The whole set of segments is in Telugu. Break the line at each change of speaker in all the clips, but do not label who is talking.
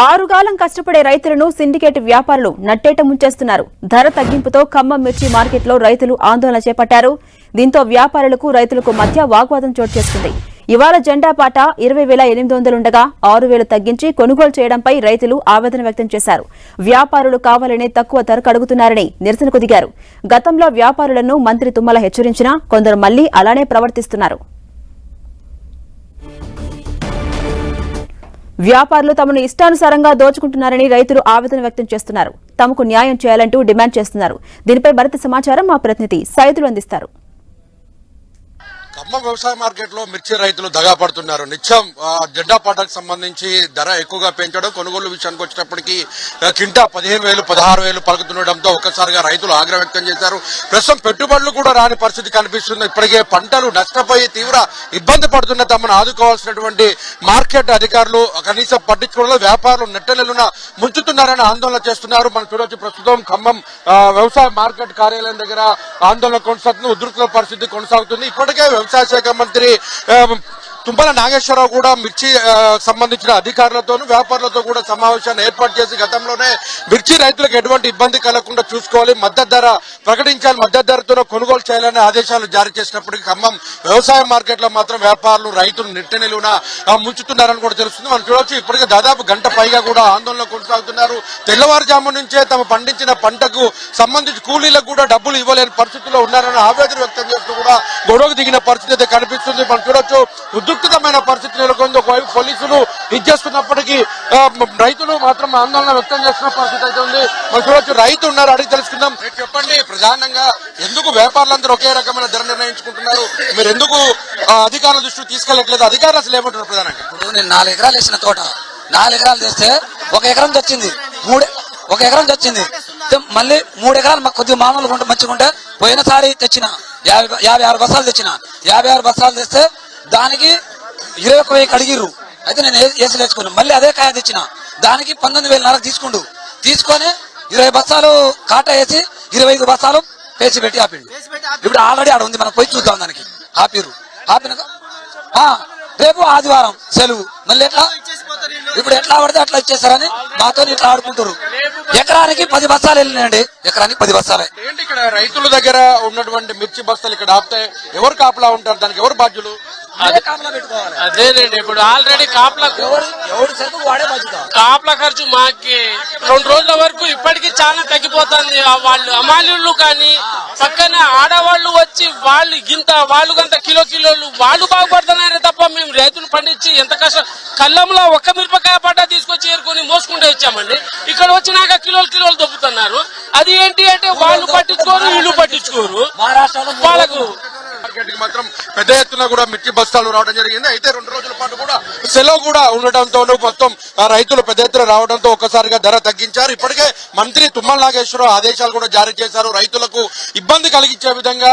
ఆరుగాలం కష్టపడే రైతులను సిండికేట్ వ్యాపారులు నట్టేట ముంచేస్తున్నారు. ధర తగ్గింపుతో ఖమ్మం మిర్చి మార్కెట్లో రైతులు ఆందోళన చేపట్టారు. దీంతో వ్యాపారులకు రైతులకు మధ్య వాగ్వాదం చోటు చేసుకుంది. ఇవాళ జెండా పాట 20,800 ఉండగా 6,000 తగ్గించి కొనుగోలు చేయడంపై రైతులు ఆవేదన వ్యక్తం చేశారు. వ్యాపారులు కావాలనే తక్కువ ధరకు అడుగుతున్నారని నిరసనకు దిగారు. గతంలో వ్యాపారులను మంత్రి తుమ్మల హెచ్చరించినా కొందరు మళ్లీ అలానే ప్రవర్తిస్తున్నారు. వ్యాపారులు తమను ఇష్టానుసారంగా దోచుకుంటున్నారని రైతులు ఆవేదన వ్యక్తం చేస్తున్నారు. తమకు న్యాయం చేయాలంటూ డిమాండ్ చేస్తున్నారు. దీనిపై మరింత సమాచారం మా ప్రతినిధి సైదులు అందిస్తారు.
ఖమ్మం వ్యవసాయ మార్కెట్ లో మిర్చి రైతులు దగా పడుతున్నారు. నిత్యం జెండా పాటకు సంబంధించి ధర ఎక్కువగా పెంచడం, కొనుగోలు విషయానికి వచ్చేటప్పటికి కింటా 15,000, 16,000 పలుకుతుండటంతో ఒక్కసారిగా రైతులు ఆగ్రహం వ్యక్తం చేశారు. ప్రస్తుతం పెట్టుబడులు కూడా రాని పరిస్థితి కనిపిస్తుంది. ఇప్పటికే పంటలు నష్టపోయి తీవ్ర ఇబ్బంది పడుతున్న తమను ఆదుకోవాల్సినటువంటి మార్కెట్ అధికారులు కనీసం పట్టించుకోవడంలో వ్యాపారులు నెట్టనెలున ముంచుతున్నారని ఆందోళన చేస్తున్నారు. మనం చూడవచ్చు ప్రస్తుతం ఖమ్మం వ్యవసాయ మార్కెట్ కార్యాలయం దగ్గర ఆందోళన కొనసాగుతుంది. ఉధృతుల పరిస్థితి కొనసాగుతుంది. ఇప్పటికే వ్యవసాయ శాఖ మంత్రి తుమ్మల నాగేశ్వరరావు కూడా మిర్చి సంబంధించిన అధికారులతోనూ వ్యాపారులతో కూడా సమావేశాన్ని ఏర్పాటు చేసి గతంలోనే మిర్చి రైతులకు ఎటువంటి ఇబ్బంది కలగకుండా చూసుకోవాలి, మద్దతు ధర ప్రకటించాలి, మద్దతు ధరతో కొనుగోలు చేయాలనే ఆదేశాలు జారీ చేసినప్పటికీ ఖమ్మం వ్యవసాయ మార్కెట్ లో మాత్రం వ్యాపారులు రైతులు నిట్టనిలువున ముంచుతున్నారని కూడా తెలుస్తుంది. మనం చూడవచ్చు ఇప్పటికే దాదాపు గంట పైగా కూడా ఆందోళన కొనసాగుతున్నారు. తెల్లవారుజాము నుంచే తమ పండించిన పంటకు సంబంధించి కూలీలకు కూడా డబ్బులు ఇవ్వలేని పరిస్థితుల్లో ఉన్నారని ఆవేదన వ్యక్తం చేస్తూ కూడా గొడవకు దిగిన పరిస్థితి అయితే కనిపిస్తుంది. మనం చూడొచ్చు ఉద్రిక్తమైన పరిస్థితి నెలకొంది. ఒకవైపు పోలీసులు ఇచ్చేస్తున్నప్పటికీ రైతులు మాత్రం ఆందోళన వ్యక్తం చేస్తున్న పరిస్థితి అయితే ఉంది. మనం చూడొచ్చు రైతు ఉన్నారు, అడిగి తెలుసుకుందాం. చెప్పండి, ప్రధానంగా ఎందుకు వ్యాపారులందరూ ఒకే రకమైన ధర నిర్ణయించుకుంటున్నారు? మీరు ఎందుకు అధికారుల దృష్టికి తీసుకెళ్లట్లేదు? అధికారులు అసలు ఏమంటారు? ప్రధానంగా
ఇప్పుడు నేను 4 ఎకరాలు వేసిన తోట 4 ఎకరాలు తెస్తే 1 ఎకరం తెచ్చింది, 1 ఎకరం తెచ్చింది. మళ్ళీ 3 ఎకరాలు మాకు కొద్దిగా మామూలుగా మంచిగుంటే పోయినసారి తెచ్చిన 56 బస్తాలు తెచ్చిన 56 బస్తాలు తెస్తే దానికి 21,000 అడిగిర్రు. అయితే నేను ఏసి తెచ్చుకున్నాను. మళ్ళీ అదే కాయ తెచ్చిన దానికి 19,400 తీసుకొని 20 బస్తాలు కాటా వేసి 25 బస్తాలు పేసి పెట్టి ఆపిండు. ఇప్పుడు ఆల్రెడీ ఆడ ఉంది, మనం పోయి చూద్దాం. దానికి ఆపిన రేపు ఆదివారం సెలవు. మళ్ళీ ఎట్లా ఇప్పుడు ఎట్లా పడితే అట్లా ఇచ్చేస్తారని మాతో ఇట్లా ఆడుకుంటారు. ఎకరానికి 10 బస్తాలు వెళ్ళినాయండి, ఎకరానికి 10 బస్తాలే.
ఏంటి ఇక్కడ రైతుల దగ్గర ఉన్నటువంటి మిర్చి బస్తాలు ఇక్కడ ఆపితే ఎవరు కాపలా ఉంటారు? దానికి ఎవరు బాధ్యులు?
అదేనండి, ఇప్పుడు ఆల్రెడీ కాపలా ఖర్చు మాకి 2 రోజుల వరకు ఇప్పటికీ చాలా తగ్గిపోతుంది. వాళ్ళు అమాలీలు కానీ పక్కన ఆడవాళ్లు వచ్చి వాళ్ళు గంట కిలోలు వాళ్ళు బాగుపడుతున్నారే తప్ప మేము రైతులు పండించి ఎంత కష్టం. కళ్ళంలో ఒక్క మిరపకాయ పడ్డ తీసుకొచ్చి ఏరుకొని మోసుకుంటూ వచ్చామండి. ఇక్కడ వచ్చినాక కిలోలు దొబ్బుతున్నారు. అది ఏంటి అంటే వాళ్ళు పట్టించుకోరు, వీళ్ళు పట్టించుకోరు. వాళ్ళకు
మార్కెట్ కి మాత్రం పెద్ద ఎత్తున కూడా మిర్చి బస్తాలు రావడం జరిగింది. అయితే 2 రోజుల పాటు కూడా సెలవు కూడా ఉండటంతో మొత్తం రైతులు పెద్ద ఎత్తున రావడంతో ఒక్కసారిగా ధర తగ్గించారు. ఇప్పటికే మంత్రి తుమ్మల నాగేశ్వరరావు ఆదేశాలు కూడా జారీ చేశారు. రైతులకు ఇబ్బంది కలిగించే విధంగా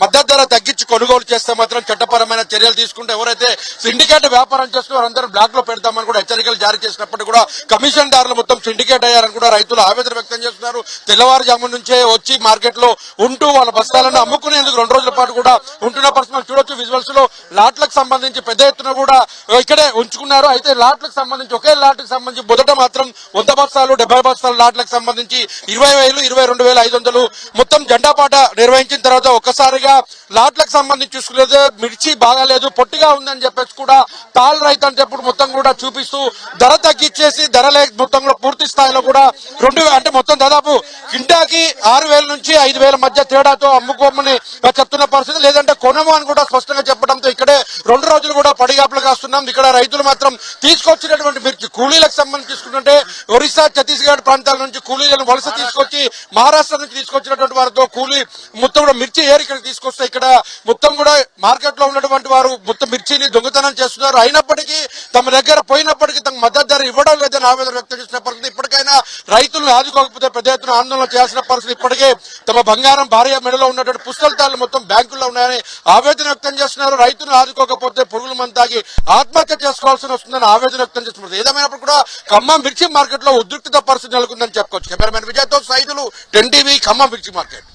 మద్దతు ధర తగ్గించి కొనుగోలు చేస్తే మాత్రం చట్టపరమైన చర్యలు తీసుకుంటే ఎవరైతే సిండికేట్ వ్యాపారం చేస్తున్నారో అందరూ బ్లాక్ లో పెడతామని కూడా హెచ్చరికలు జారీ చేసినప్పటికీ కూడా కమిషన్ దారులు మొత్తం సిండికేట్ అయ్యారని కూడా రైతులు ఆవేదన వ్యక్తం చేస్తున్నారు. తెల్లవారుజాము నుంచే వచ్చి మార్కెట్ లో ఉంటూ వాళ్ళ బస్తాలను అమ్ముకునేందుకు 2 రోజుల పాటు కూడా ఉంటున్న పరిస్థితి చూడొచ్చు. విజువల్స్ లో లాట్లకు సంబంధించి పెద్ద ఎత్తున కూడా ఇక్కడే ఉంచుకున్నారు. అయితే లాట్లకు సంబంధించి ఒకే లాట్లకు సంబంధించి మొదట మాత్రం 100 బస్తాలు 70 బస్తాలు లాట్లకు సంబంధించి 20,000, 22,500 మొత్తం జెండాపాట నిర్వహించిన తర్వాత ఒక్కసారిగా లాట్లకు సంబంధించి చూసుకునేది మిర్చి బాగాలేదు, పొట్టిగా ఉందని చెప్పేసి కూడా తాల్ రైతు అని చెప్పి మొత్తం కూడా చూపిస్తూ ధర తగ్గించేసి ధర మొత్తం కూడా పూర్తి స్థాయిలో కూడా అంటే మొత్తం దాదాపు కింటాకి 6,000 నుంచి 5,000 మధ్య తేడాతో అమ్ముకోమని చెప్తున్న పరిస్థితి. లేదంటే కొనము అని కూడా స్పష్టంగా చెప్పడంతో ఇక్కడే 2 రోజులు కూడా పడిగాపులు కాస్తున్నాం. ఇక్కడ రైతులు మాత్రం తీసుకొచ్చినటువంటి మిర్చి కూలీలకు సంబంధించి తీసుకుంటుంటే ఒరిస్సా, ఛత్తీస్గఢ్ ప్రాంతాల నుంచి కూలీలను వలస తీసుకొచ్చి మహారాష్ట్ర నుంచి తీసుకొచ్చినటువంటి వారితో కూలీ మొత్తం కూడా మిర్చి ఇక్కడికి తీసుకొస్తే ఇక్కడ మొత్తం కూడా మార్కెట్ లో ఉన్నటువంటి వారు మొత్తం మిర్చిని దొంగతనం చేస్తున్నారు. అయినప్పటికీ తమ దగ్గర పోయినప్పటికీ తమ మద్దతు ధర ఇవ్వడం లేదని ఆవేదన వ్యక్తం చేసిన పరిస్థితి. ఇప్పటికైనా రైతులను ఆదుకోకపోతే పెద్ద ఎత్తున ఆందోళన చేయాల్సిన పరిస్థితి. ఇప్పటికే తమ బంగారం భార్య మెడలో ఉన్నటువంటి పుస్తకాలు మొత్తం బ్యాంకుల్లో ఉన్నాయని ఆవేదన వ్యక్తం చేస్తున్నారు. రైతులను ఆదుకోకపోతే పురుగుల మందు తాగి ఆత్మహత్య చేసుకోవాల్సి వస్తుందని ఆవేదన వ్యక్తం చేస్తున్నారు. ఏదేమైనప్పుడు కూడా ఖమ్మం మిర్చి మార్కెట్ లో ఉద్రిక్తత పరిస్థితి నెలకొందని చెప్పుకోవచ్చు. కెమెరామెన్ విజయ్తో సైదులు, 10 టీవీ, ఖమ్మం మిర్చి మార్కెట్.